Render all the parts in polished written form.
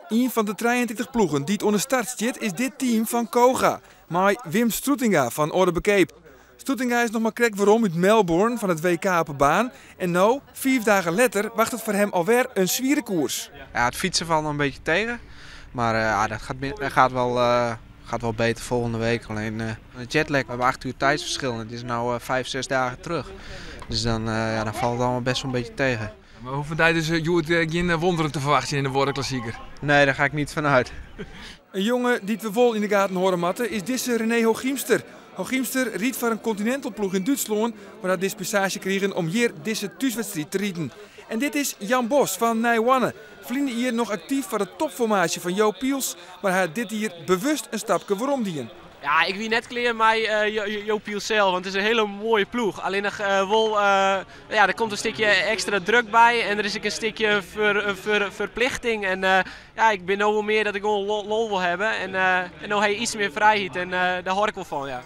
Een van de 23 ploegen die het onder start zit is dit team van Koga. Maar Wim Stroetinga van Orde Bekeep. Stroetinga is nog maar krek waarom uit Melbourne van het WK op een baan. En nou, 5 dagen later, wacht het voor hem alweer een zwiere koers. Ja, het fietsen valt nog een beetje tegen. Maar dat gaat wel beter volgende week. Alleen de jetlag, we hebben 8 uur tijdsverschil en het is nu 5, 6 dagen terug. Dus dan valt het allemaal best wel een beetje tegen. Maar hoeveel tijd is geen wonderen te verwachten in de woordenklassieker? Nee, daar ga ik niet van uit. Een jongen die het we vol in de gaten horen matten is deze René Hooghiemster. Hooghiemster riet voor een continentalploeg in Duitsland, waar hij dispensatie kregen om hier deze thuiswedstrijd te rieden. En dit is Jan Bos van Nijwanne. Vrienden hier nog actief voor de topformatie van Jo Piels, maar hij dit hier bewust een stapje waarom dien. Ja, ik wie net kleer mij Jo Piels zelf, want het is een hele mooie ploeg. Alleen nog er komt een stukje extra druk bij en er is ook een stukje verplichting. En ik ben nou wel meer dat ik gewoon lol wil hebben en nou heb je iets meer vrijheid en daar hoor ik wel van, ja.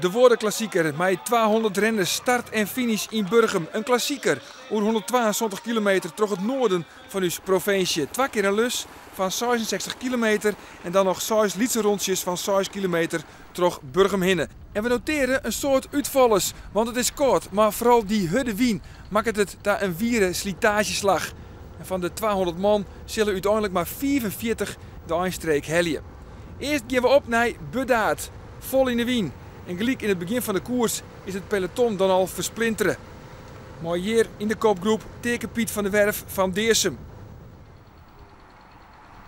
De woordenklassieker met 200 renners start en finish in Burgum. Een klassieker over 122 kilometer terug het noorden van uw provincie. 2 keer een lus van 66 kilometer en dan nog 6 lietse rondjes van 6 kilometer terug Burgum hinnen. En we noteren een soort uitvallers, want het is kort, maar vooral die hudde wien maakt het daar een wieren slitageslag. En van de 200 man zullen uiteindelijk maar 44 de eindstreek heljen. Eerst gaan we op naar Bedaard, vol in de wien. En gelijk in het begin van de koers is het peloton dan al versplinteren. Maar hier in de kopgroep teken Piet van der Werf van Deersum.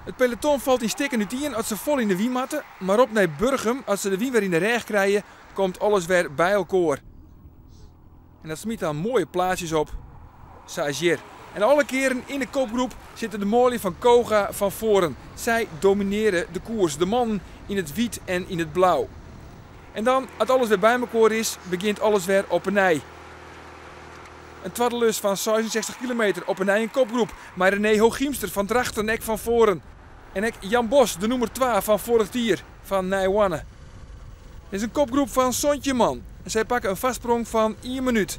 Het peloton valt in stikken uiteen als ze vol in de wien matten, maar op naar Burgum, als ze de wien weer in de reg krijgen, komt alles weer bij elkaar. En dat smiet dan mooie plaatsjes op. Sagier. En alle keren in de kopgroep zitten de molie van Koga van voren. Zij domineren de koers, de mannen in het wit en in het blauw. En dan, als alles weer bij elkaar is, begint alles weer op een nij. Een twaddelus van 66 kilometer op een nij in kopgroep. Maar René Hooghiemster van Drachten, ek van voren. En ek Jan Bos, de nummer 2 van vorig jaar van Nijwanne. Het is een kopgroep van Sontje man. En zij pakken een vastsprong van 1 minuut.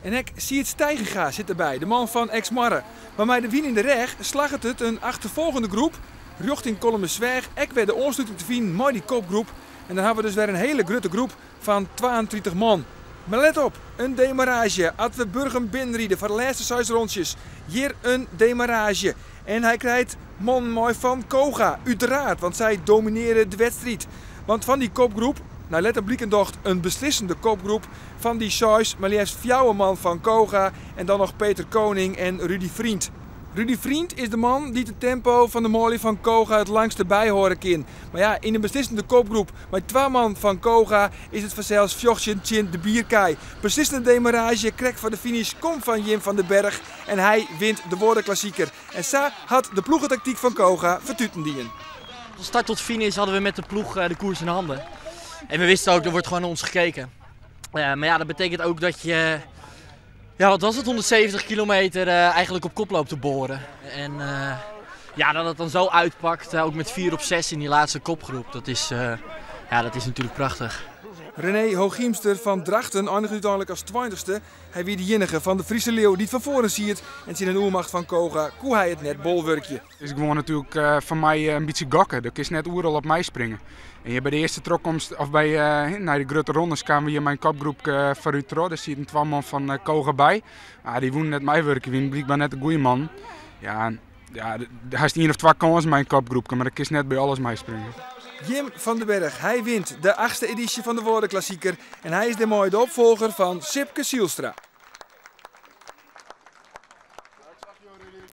En ik zie het Stijgenga zit erbij, de man van Exmarre. Maar bij de wien in de reg slaagt het een achtervolgende groep. Richting Kolmesweg, ik werd de aansluiting te vinden met die kopgroep. En dan hebben we dus weer een hele grote groep van 22 man. Maar let op, een demarrage. Als we Burgum binnenrieden voor de laatste 6 rondjes. Hier een demarrage. En hij krijgt man mooi van Koga, uiteraard, want zij domineren de wedstrijd. Want van die kopgroep, nou let op Bliekendocht, een beslissende kopgroep van die 6, maar liefst 4 man van Koga. En dan nog Peter Koning en Rudy Vriend. Rudy Vriend is de man die het tempo van de molie van Koga het langste bijhoren kan. Maar ja, in de beslissende kopgroep met 2 man van Koga is het vanzelfs Fjordje Chin de Bierkei. Beslissende demarrage, krek voor de finish, komt van Jim van den Berg en hij wint de woordenklassieker. En zo had de ploegentactiek van Koga vertuten dien. Van start tot finish hadden we met de ploeg de koers in handen. En we wisten ook, er wordt gewoon naar ons gekeken. Maar ja, dat betekent ook dat je... Ja, wat was het? 170 kilometer eigenlijk op kop loopt te boren. En dat het dan zo uitpakt, ook met 4 op 6 in die laatste kopgroep, dat is natuurlijk prachtig. René Hooghiemster van Drachten eindigt uiteindelijk als 20ste. Hij weer de enige van de Friese leeuw die het van voren ziet. En zien een oermacht van Koga, hoe hij het net bolwerkje. Is gewoon natuurlijk van mij een beetje gokken. Dat is net oeral op mij springen. En bij de eerste trokkomst, of naar de grote rondes, kwamen we hier mijn kopgroep voor u terug. Er zit een 2 man van Koga bij. Die woont net mij werken, wie blijkbaar net een goede man. Hij is 1 of 2 kansen in mijn kopgroep, maar dat is net bij alles mij springen. Jim van den Berg, hij wint de 8e editie van de woordenklassieker. En hij is de mooie opvolger van Sipke Zielstra.